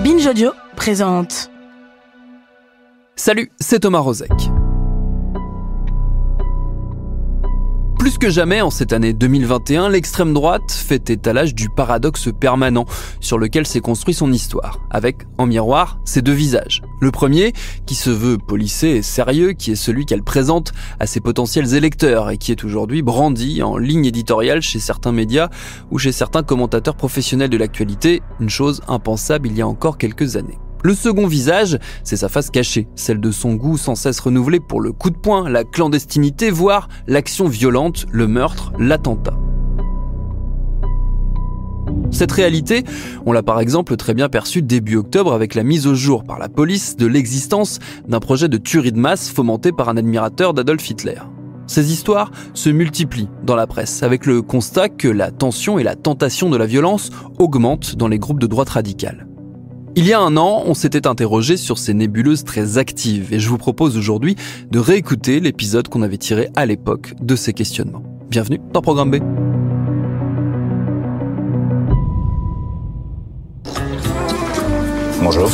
Binge Audio présente. Salut, c'est Thomas Rozek. Plus que jamais, en cette année 2021, l'extrême droite fait étalage du paradoxe permanent sur lequel s'est construit son histoire, avec, en miroir, ses deux visages. Le premier, qui se veut policé et sérieux, qui est celui qu'elle présente à ses potentiels électeurs et qui est aujourd'hui brandi en ligne éditoriale chez certains médias ou chez certains commentateurs professionnels de l'actualité, une chose impensable il y a encore quelques années. Le second visage, c'est sa face cachée, celle de son goût sans cesse renouvelé pour le coup de poing, la clandestinité, voire l'action violente, le meurtre, l'attentat. Cette réalité, on l'a par exemple très bien perçue début octobre avec la mise au jour par la police de l'existence d'un projet de tuerie de masse fomenté par un admirateur d'Adolf Hitler. Ces histoires se multiplient dans la presse, avec le constat que la tension et la tentation de la violence augmentent dans les groupes de droite radicale. Il y a un an, on s'était interrogé sur ces nébuleuses très actives et je vous propose aujourd'hui de réécouter l'épisode qu'on avait tiré à l'époque de ces questionnements. Bienvenue dans Programme B. Bonjour.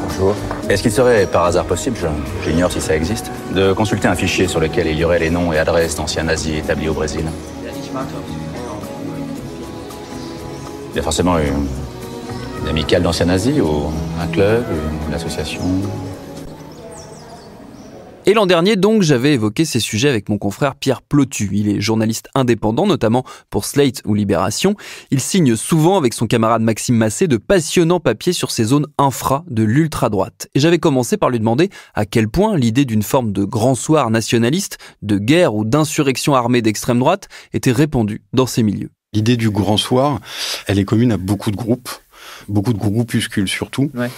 Bonjour. Est-ce qu'il serait par hasard possible, j'ignore si ça existe, de consulter un fichier sur lequel il y aurait les noms et adresses d'anciens nazis établis au Brésil? Il y a forcément une amicale d'anciens nazis ou un club, une association. Et l'an dernier, donc, j'avais évoqué ces sujets avec mon confrère Pierre Plotu. Il est journaliste indépendant, notamment pour Slate ou Libération. Il signe souvent avec son camarade Maxime Massé de passionnants papiers sur ces zones infra de l'ultra-droite. Et j'avais commencé par lui demander à quel point l'idée d'une forme de grand soir nationaliste, de guerre ou d'insurrection armée d'extrême droite était répandue dans ces milieux. L'idée du grand soir, elle est commune à beaucoup de groupuscules surtout. Ouais.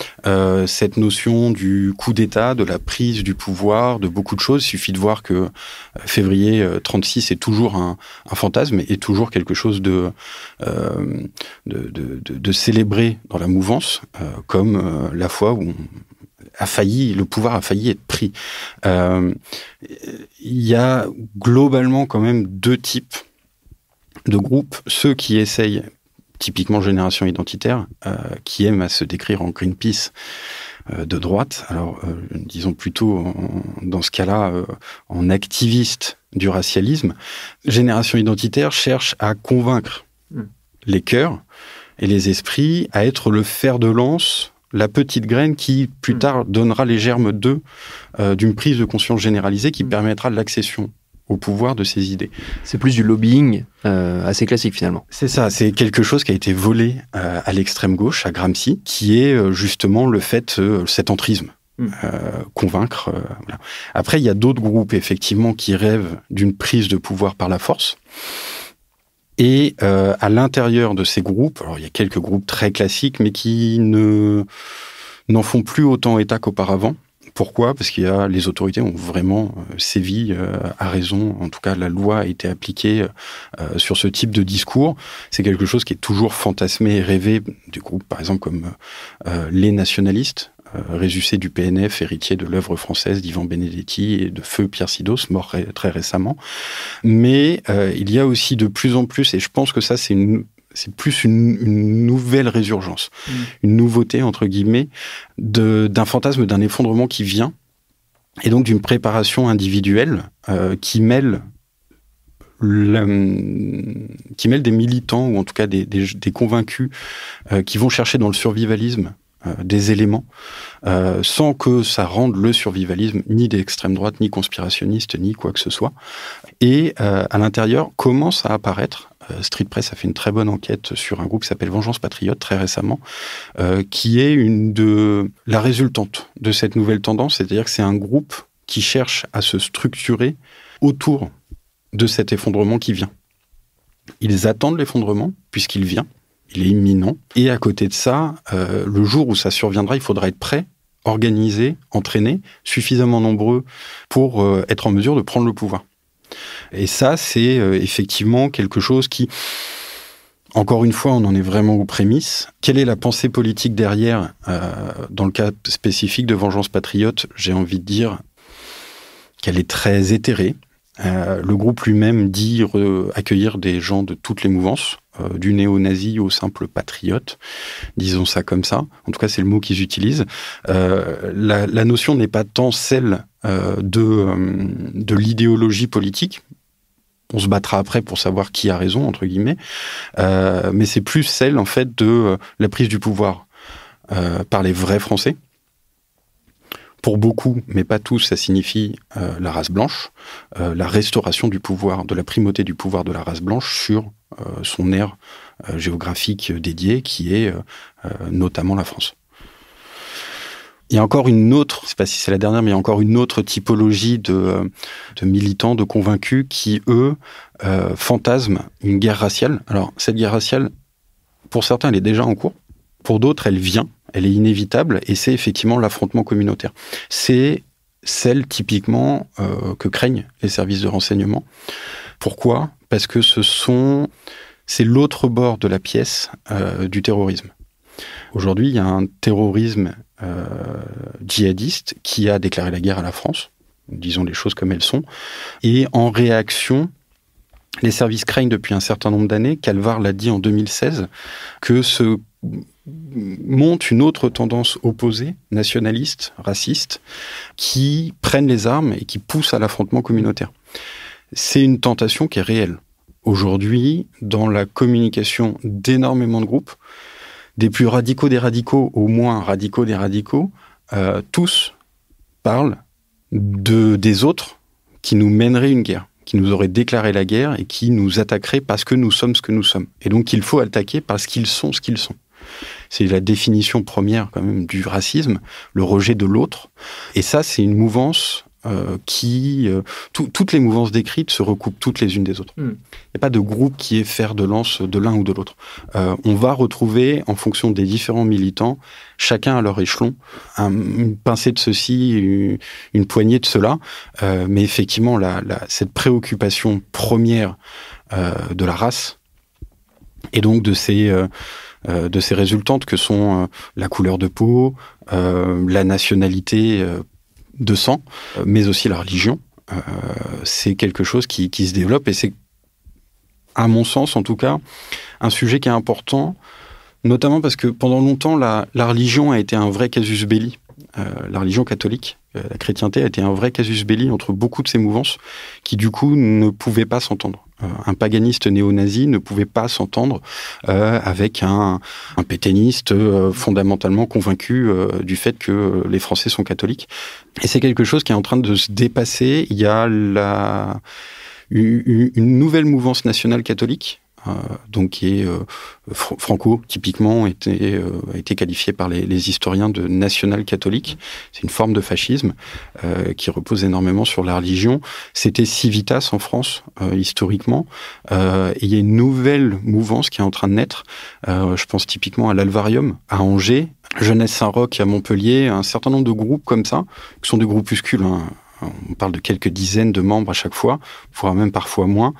Cette notion du coup d'État, de la prise du pouvoir, de beaucoup de choses. Il suffit de voir que février 36 est toujours un fantasme et toujours quelque chose de célébré dans la mouvance, comme la fois où le pouvoir a failli être pris. Il y a globalement quand même deux types de groupes, ceux qui essayent, typiquement Génération Identitaire, qui aiment à se décrire en Greenpeace de droite, alors disons plutôt dans ce cas-là en activiste du racialisme. Génération Identitaire cherche à convaincre les cœurs et les esprits à être le fer de lance, la petite graine qui plus tard donnera les germes d'une prise de conscience généralisée qui permettra de l'accession au pouvoir de ces idées. C'est plus du lobbying assez classique finalement. C'est ça, c'est quelque chose qui a été volé à l'extrême gauche, à Gramsci, qui est justement le fait, cet entrisme. Convaincre. Voilà. Après, il y a d'autres groupes effectivement qui rêvent d'une prise de pouvoir par la force. Et à l'intérieur de ces groupes, alors il y a quelques groupes très classiques, mais qui n'en font plus autant état qu'auparavant. Pourquoi ? Parce qu'il y a les autorités ont vraiment sévi à raison. En tout cas, la loi a été appliquée sur ce type de discours. C'est quelque chose qui est toujours fantasmé et rêvé du groupe, par exemple, comme les nationalistes, résucés du PNF, héritiers de l'œuvre française d'Ivan Benedetti et de Feu Pierre Sidos, mort très récemment. Mais il y a aussi de plus en plus, et je pense que ça, c'est plus une nouvelle résurgence, une nouveauté, entre guillemets, d'un fantasme, d'un effondrement qui vient, et donc d'une préparation individuelle qui mêle des militants, ou en tout cas des convaincus, qui vont chercher dans le survivalisme des éléments, sans que ça rende le survivalisme ni d'extrême droite, ni conspirationniste, ni quoi que ce soit. Et à l'intérieur, commence à apparaître, Street Press a fait une très bonne enquête sur un groupe qui s'appelle Vengeance Patriote, très récemment, qui est la résultante de cette nouvelle tendance, c'est-à-dire que c'est un groupe qui cherche à se structurer autour de cet effondrement qui vient. Ils attendent l'effondrement, puisqu'il vient, il est imminent, et à côté de ça, le jour où ça surviendra, il faudra être prêt, organisé, entraîné, suffisamment nombreux pour être en mesure de prendre le pouvoir. Et ça, c'est effectivement quelque chose qui, encore une fois, on en est vraiment aux prémices. Quelle est la pensée politique derrière dans le cas spécifique de Vengeance Patriote, j'ai envie de dire qu'elle est très éthérée. Le groupe lui-même dit accueillir des gens de toutes les mouvances, du néo-nazi au simple patriote, disons ça comme ça. En tout cas, c'est le mot qu'ils utilisent. La notion n'est pas tant celle de l'idéologie politique. On se battra après pour savoir qui a raison, entre guillemets. Mais c'est plus celle, en fait, de la prise du pouvoir par les vrais Français. Pour beaucoup, mais pas tous, ça signifie la race blanche, la restauration du pouvoir, de la primauté du pouvoir de la race blanche sur son aire géographique dédiée, qui est notamment la France. Il y a encore une autre, je ne sais pas si c'est la dernière, mais il y a encore une autre typologie de militants, de convaincus qui, eux, fantasment une guerre raciale. Alors, cette guerre raciale, pour certains, elle est déjà en cours. Pour d'autres, elle vient, elle est inévitable, et c'est effectivement l'affrontement communautaire. C'est celle, typiquement, que craignent les services de renseignement. Pourquoi ? Parce que c'est l'autre bord de la pièce du terrorisme. Aujourd'hui, il y a un terrorisme djihadiste qui a déclaré la guerre à la France, disons les choses comme elles sont, et en réaction, les services craignent depuis un certain nombre d'années, Calvar l'a dit en 2016, que se monte une autre tendance opposée, nationaliste, raciste, qui prennent les armes et qui pousse à l'affrontement communautaire. C'est une tentation qui est réelle. Aujourd'hui, dans la communication d'énormément de groupes, des plus radicaux des radicaux aux moins radicaux des radicaux, tous parlent des autres qui nous mèneraient une guerre, qui nous auraient déclaré la guerre et qui nous attaqueraient parce que nous sommes ce que nous sommes. Et donc il faut attaquer parce qu'ils sont ce qu'ils sont. C'est la définition première quand même du racisme, le rejet de l'autre. Et ça, c'est une mouvance toutes les mouvances décrites se recoupent toutes les unes des autres. Il n'y a pas de groupe qui est fer de lance de l'un ou de l'autre. On va retrouver, en fonction des différents militants, chacun à leur échelon, une pincée de ceci, une poignée de cela. Mais effectivement, cette préoccupation première de la race, et donc de ces résultantes que sont la couleur de peau, la nationalité de sang, mais aussi la religion, c'est quelque chose qui se développe, et c'est, à mon sens en tout cas, un sujet qui est important, notamment parce que pendant longtemps, la religion a été un vrai casus belli. La religion catholique, la chrétienté a été un vrai casus belli entre beaucoup de ces mouvances qui, du coup, ne pouvaient pas s'entendre. Un paganiste néo-nazi ne pouvait pas s'entendre avec un pétainiste fondamentalement convaincu du fait que les Français sont catholiques. Et c'est quelque chose qui est en train de se dépasser. Il y a une nouvelle mouvance nationale catholique, donc qui est Franco, typiquement, a été qualifié par les historiens de national-catholique. C'est une forme de fascisme qui repose énormément sur la religion. C'était Civitas en France, historiquement. Et il y a une nouvelle mouvance qui est en train de naître. Je pense typiquement à l'Alvarium, à Angers, Jeunesse Saint-Roch à Montpellier, un certain nombre de groupes comme ça, qui sont des groupuscules, hein. On parle de quelques dizaines de membres à chaque fois, voire même parfois moins,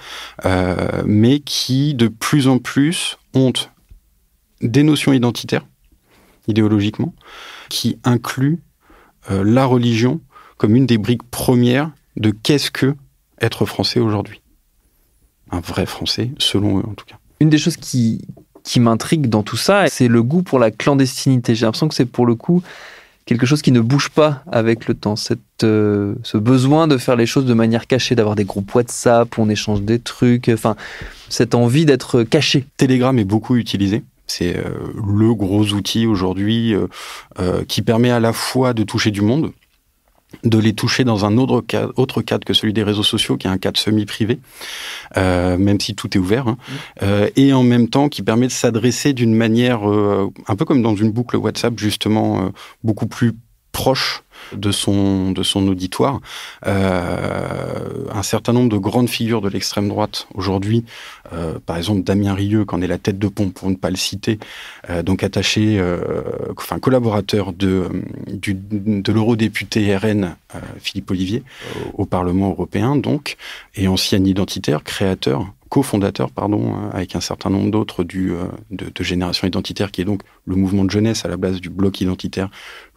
mais qui, de plus en plus, ont des notions identitaires, idéologiquement, qui incluent la religion comme une des briques premières de qu'est-ce que être français aujourd'hui. Un vrai français, selon eux en tout cas. Une des choses qui m'intrigue dans tout ça, c'est le goût pour la clandestinité. J'ai l'impression que c'est pour le coup quelque chose qui ne bouge pas avec le temps. Ce besoin de faire les choses de manière cachée, d'avoir des groupes WhatsApp où on échange des trucs, enfin, cette envie d'être caché. Telegram est beaucoup utilisé. C'est le gros outil aujourd'hui qui permet à la fois de toucher du monde, de les toucher dans un autre cadre que celui des réseaux sociaux, qui est un cadre semi-privé, même si tout est ouvert, hein, et en même temps qui permet de s'adresser d'une manière, un peu comme dans une boucle WhatsApp, justement, beaucoup plus proche de son auditoire. Un certain nombre de grandes figures de l'extrême droite aujourd'hui, par exemple Damien Rieu, qu'en est la tête de pont pour ne pas le citer, donc attaché, collaborateur de l'eurodéputé RN Philippe Ollivier au Parlement européen, donc, et ancien identitaire, créateur, cofondateur, avec un certain nombre d'autres de Génération Identitaire, qui est donc le mouvement de jeunesse à la base du bloc identitaire,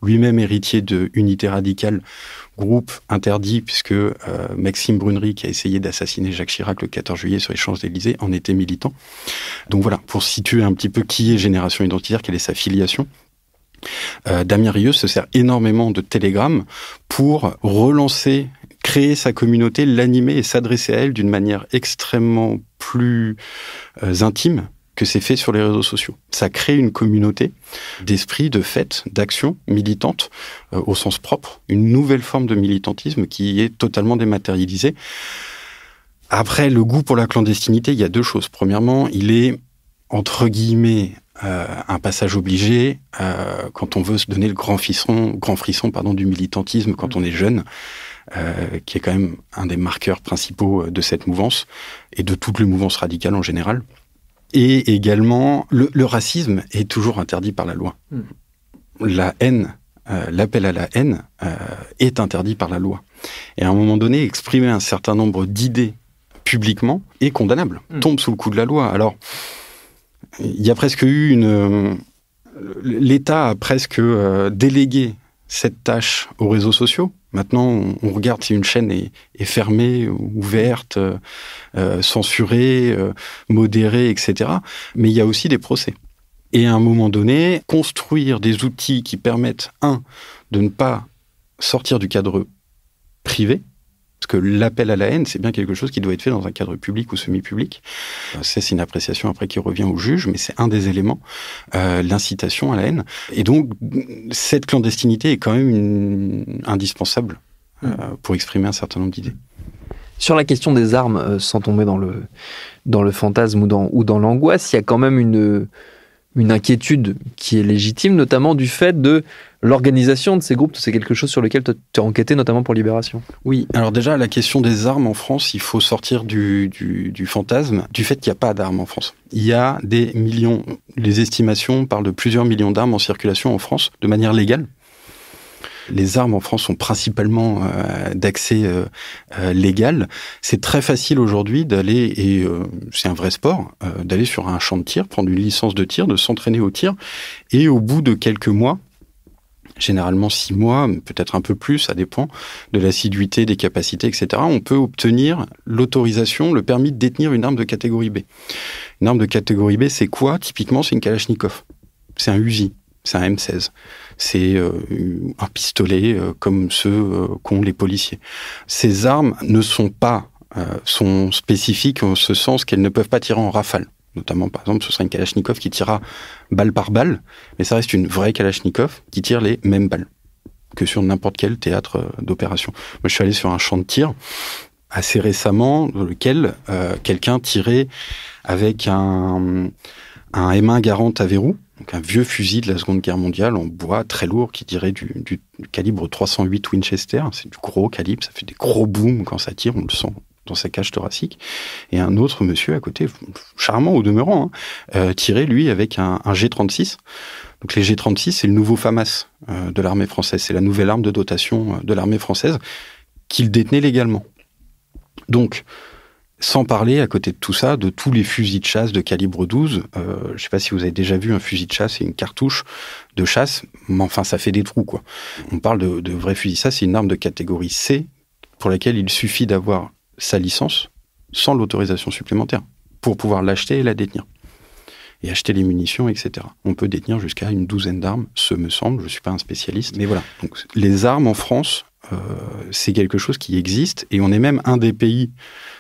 lui-même héritier de Unité Radicale, groupe interdit puisque Maxime Brunery, qui a essayé d'assassiner Jacques Chirac le 14 juillet sur les Champs-Élysées, en était militant. Donc voilà, pour situer un petit peu qui est Génération Identitaire, quelle est sa filiation. Damien Rieu se sert énormément de Telegram pour relancer, créer sa communauté, l'animer et s'adresser à elle d'une manière extrêmement plus intime que c'est fait sur les réseaux sociaux. Ça crée une communauté d'esprit, de fête, d'action militante au sens propre, une nouvelle forme de militantisme qui est totalement dématérialisée. Après, le goût pour la clandestinité, il y a deux choses. Premièrement, il est, entre guillemets, un passage obligé quand on veut se donner le grand frisson du militantisme quand on est jeune, qui est quand même un des marqueurs principaux de cette mouvance et de toutes les mouvances radicales en général. Et également, le racisme est toujours interdit par la loi. La haine, l'appel à la haine est interdit par la loi. Et à un moment donné, exprimer un certain nombre d'idées publiquement est condamnable, tombe sous le coup de la loi. Alors, il y a presque eu l'État a presque délégué cette tâche aux réseaux sociaux. Maintenant, on regarde si une chaîne est fermée, ouverte, censurée, modérée, etc. Mais il y a aussi des procès. Et à un moment donné, construire des outils qui permettent, de ne pas sortir du cadre privé, parce que l'appel à la haine, c'est bien quelque chose qui doit être fait dans un cadre public ou semi-public. C'est une appréciation après qui revient au juge, mais c'est un des éléments, l'incitation à la haine. Et donc, cette clandestinité est quand même indispensable pour exprimer un certain nombre d'idées. Sur la question des armes, sans tomber dans le fantasme ou dans l'angoisse, il y a quand même une inquiétude qui est légitime, notamment du fait de l'organisation de ces groupes. C'est quelque chose sur lequel tu as enquêté, notamment pour Libération. Oui, alors déjà, la question des armes en France, il faut sortir du fantasme, du fait qu'il n'y a pas d'armes en France. Il y a des millions, les estimations parlent de plusieurs millions d'armes en circulation en France, de manière légale. Les armes en France sont principalement d'accès légal. C'est très facile aujourd'hui d'aller, et c'est un vrai sport, d'aller sur un champ de tir, prendre une licence de tir, de s'entraîner au tir, et au bout de quelques mois, généralement 6 mois, peut-être un peu plus, ça dépend de l'assiduité, des capacités, etc., on peut obtenir l'autorisation, le permis de détenir une arme de catégorie B. Une arme de catégorie B, c'est quoi? Typiquement, c'est une Kalachnikov. C'est un Uzi. C'est un M16. C'est un pistolet comme ceux qu'ont les policiers. Ces armes ne sont pas sont spécifiques en ce sens qu'elles ne peuvent pas tirer en rafale. Notamment, par exemple, ce sera une Kalachnikov qui tirera balle par balle, mais ça reste une vraie Kalachnikov qui tire les mêmes balles que sur n'importe quel théâtre d'opération. Moi, je suis allé sur un champ de tir assez récemment dans lequel quelqu'un tirait avec un M1 Garand à verrou, donc un vieux fusil de la Seconde Guerre mondiale en bois très lourd qui tirait du calibre 308 Winchester. C'est du gros calibre, ça fait des gros booms quand ça tire, on le sent dans sa cage thoracique. Et un autre monsieur à côté, charmant au demeurant, tirait lui avec un G36. Donc les G36, c'est le nouveau FAMAS de l'armée française. C'est la nouvelle arme de dotation de l'armée française qu'il détenait légalement. Donc, sans parler, à côté de tout ça, de tous les fusils de chasse de calibre 12. Je ne sais pas si vous avez déjà vu un fusil de chasse et une cartouche de chasse, mais enfin, ça fait des trous, quoi. On parle de vrais fusils. Ça, c'est une arme de catégorie C pour laquelle il suffit d'avoir sa licence sans l'autorisation supplémentaire pour pouvoir l'acheter et la détenir. Et acheter les munitions, etc. On peut détenir jusqu'à une 12aine d'armes, ce me semble. Je ne suis pas un spécialiste. Mais voilà. Donc, les armes en France, c'est quelque chose qui existe. Et on est même un des pays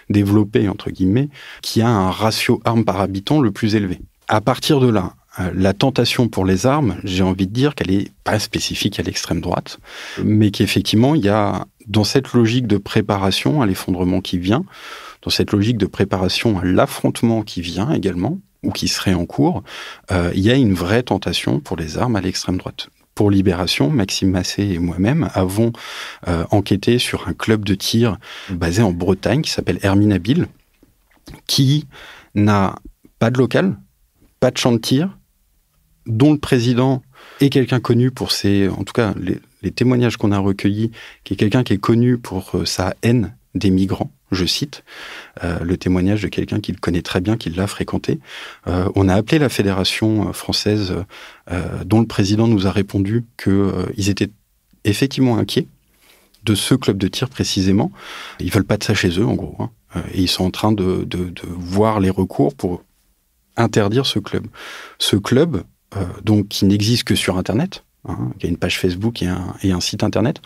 développés, entre guillemets, qui a un ratio armes par habitant le plus élevé. À partir de là, la tentation pour les armes, j'ai envie de dire qu'elle n'est pas spécifique à l'extrême droite, mais qu'effectivement, il y a, dans cette logique de préparation à l'effondrement qui vient, dans cette logique de préparation à l'affrontement qui vient également, ou qui serait en cours, il y a une vraie tentation pour les armes à l'extrême droite. Pour Libération, Maxime Massé et moi-même avons enquêté sur un club de tir basé en Bretagne qui s'appelle Herminabil, qui n'a pas de local, pas de champ de tir, dont le président est quelqu'un connu pour ses... En tout cas, les témoignages qu'on a recueillis, qui est quelqu'un qui est connu pour sa haine des migrants, je cite, le témoignage de quelqu'un qui le connaît très bien, qui l'a fréquenté. On a appelé la fédération française, dont le président nous a répondu qu'ils étaient effectivement inquiets de ce club de tir précisément. Ils veulent pas de ça chez eux, en gros. Et ils sont en train de voir les recours pour interdire ce club. Ce club, donc, qui n'existe que sur Internet, qui a une page Facebook et un site Internet,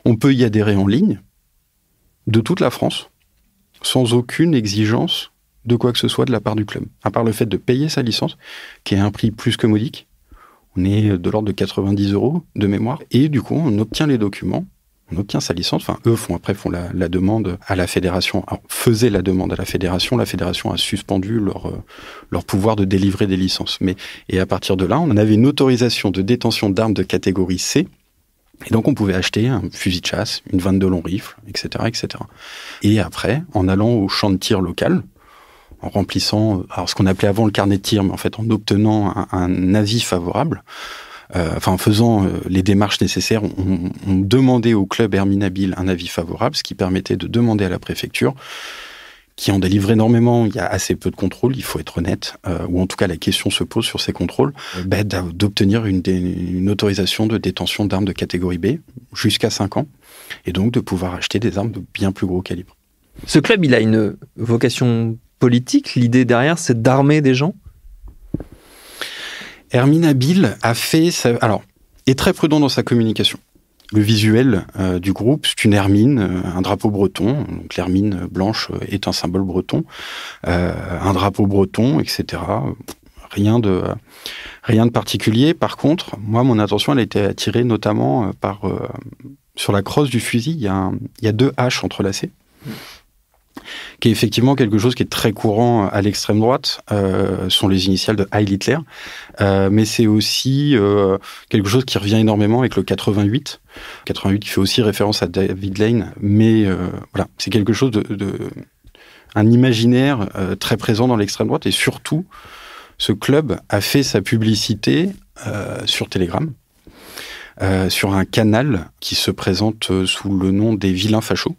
on peut y adhérer en ligne, de toute la France, sans aucune exigence de quoi que ce soit de la part du club. À part le fait de payer sa licence, qui est un prix plus que modique. On est de l'ordre de 90 € de mémoire. Et du coup, on obtient les documents, on obtient sa licence. Enfin, eux font la demande à la fédération. Alors, faisaient la demande à la fédération. La fédération a suspendu leur pouvoir de délivrer des licences. Et à partir de là, on avait une autorisation de détention d'armes de catégorie C. Et donc, on pouvait acheter un fusil de chasse, une 22 long rifle, etc., etc. Et après, en allant au champ de tir local, en remplissant, ce qu'on appelait avant le carnet de tir, mais en fait, en obtenant un avis favorable, en faisant les démarches nécessaires, on demandait au club Hermine-Habile un avis favorable, ce qui permettait de demander à la préfecture, qui en délivre énormément. Il y a assez peu de contrôles, il faut être honnête, ou en tout cas la question se pose sur ces contrôles, d'obtenir une autorisation de détention d'armes de catégorie B jusqu'à 5 ans, et donc de pouvoir acheter des armes de bien plus gros calibre. Ce club, il a une vocation politique. L'idée derrière, c'est d'armer des gens. Hermine-Habile est très prudent dans sa communication. Le visuel du groupe, c'est une hermine, un drapeau breton. Donc l'hermine blanche est un symbole breton. Un drapeau breton, etc. Rien de particulier. Par contre, moi, mon attention, elle a été attirée notamment sur la crosse du fusil, il y a 2 haches entrelacées, qui est effectivement quelque chose qui est très courant à l'extrême droite, sont les initiales de Heil Hitler, mais c'est aussi quelque chose qui revient énormément avec le 88 qui fait aussi référence à David Lane, mais voilà, c'est quelque chose un imaginaire très présent dans l'extrême droite, et surtout, ce club a fait sa publicité sur Telegram, sur un canal qui se présente sous le nom des vilains fachos.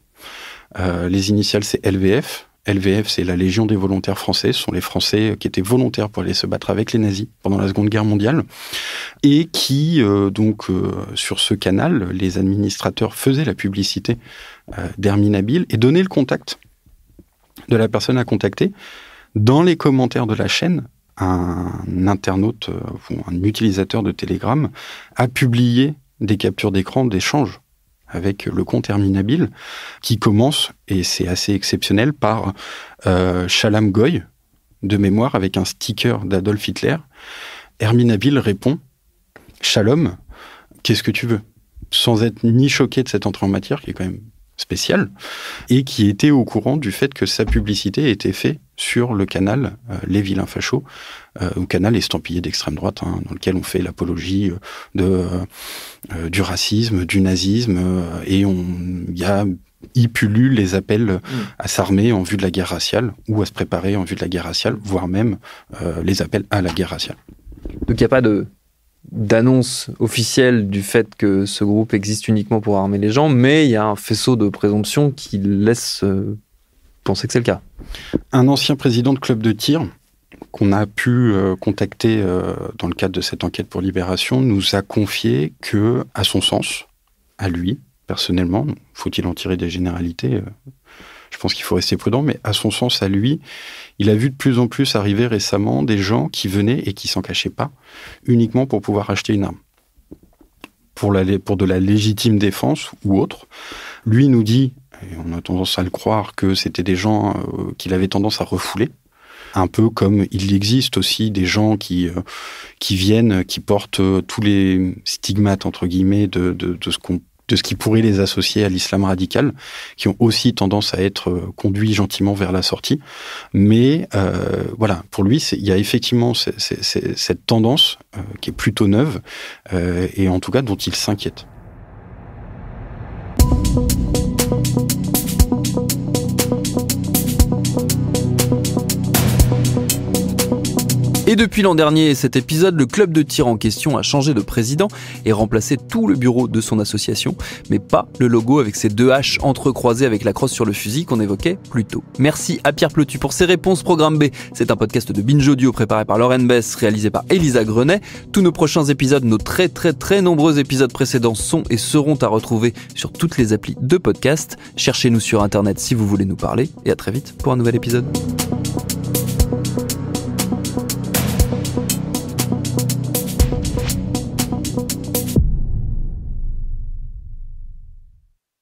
Les initiales, c'est LVF. LVF, c'est la Légion des volontaires français. Ce sont les Français qui étaient volontaires pour aller se battre avec les nazis pendant la Seconde Guerre mondiale. Et qui, sur ce canal, les administrateurs faisaient la publicité d'Hermine-Habile et donnaient le contact de la personne à contacter. Dans les commentaires de la chaîne, un internaute ou un utilisateur de Telegram a publié des captures d'écran d'échanges avec le compte Hermine-Habile, qui commence, et c'est assez exceptionnel, par Shalom Goy, de mémoire, avec un sticker d'Adolf Hitler. Hermine-Habile répond « Shalom, qu'est-ce que tu veux ?» sans être ni choqué de cette entrée en matière, qui est quand même spéciale, et qui était au courant du fait que sa publicité était faite sur le canal Les Vilains Fachos, un canal estampillé d'extrême droite, dans lequel on fait l'apologie du racisme, du nazisme, et il pullule les appels à s'armer en vue de la guerre raciale, ou à se préparer en vue de la guerre raciale, voire même les appels à la guerre raciale. Donc il n'y a pas d'annonce officielle du fait que ce groupe existe uniquement pour armer les gens, mais il y a un faisceau de présomption qui laisse penser que c'est le cas. Un ancien président de club de tir qu'on a pu contacter dans le cadre de cette enquête pour Libération nous a confié que, à son sens, à lui, personnellement, faut-il en tirer des généralités, je pense qu'il faut rester prudent, mais à son sens, à lui, il a vu de plus en plus arriver récemment des gens qui venaient et qui s'en cachaient pas, uniquement pour pouvoir acheter une arme. Pour de la légitime défense ou autre. Lui nous dit, et on a tendance à le croire, que c'était des gens qu'il avait tendance à refouler. Un peu comme il existe aussi des gens qui viennent, qui portent tous les stigmates, entre guillemets, de ce qui pourrait les associer à l'islam radical, qui ont aussi tendance à être conduits gentiment vers la sortie. Mais voilà, pour lui, il y a effectivement cette tendance qui est plutôt neuve, et en tout cas dont il s'inquiète. Et Et depuis l'an dernier, cet épisode, le club de tir en question a changé de président et remplacé tout le bureau de son association, mais pas le logo avec ses 2 haches entrecroisées avec la crosse sur le fusil qu'on évoquait plus tôt. Merci à Pierre Plotu pour ses réponses. Programme B, c'est un podcast de Binge Audio préparé par Lauren Bess, réalisé par Elisa Grenet. Tous nos prochains épisodes, nos très nombreux épisodes précédents sont et seront à retrouver sur toutes les applis de podcast. Cherchez-nous sur internet si vous voulez nous parler et à très vite pour un nouvel épisode.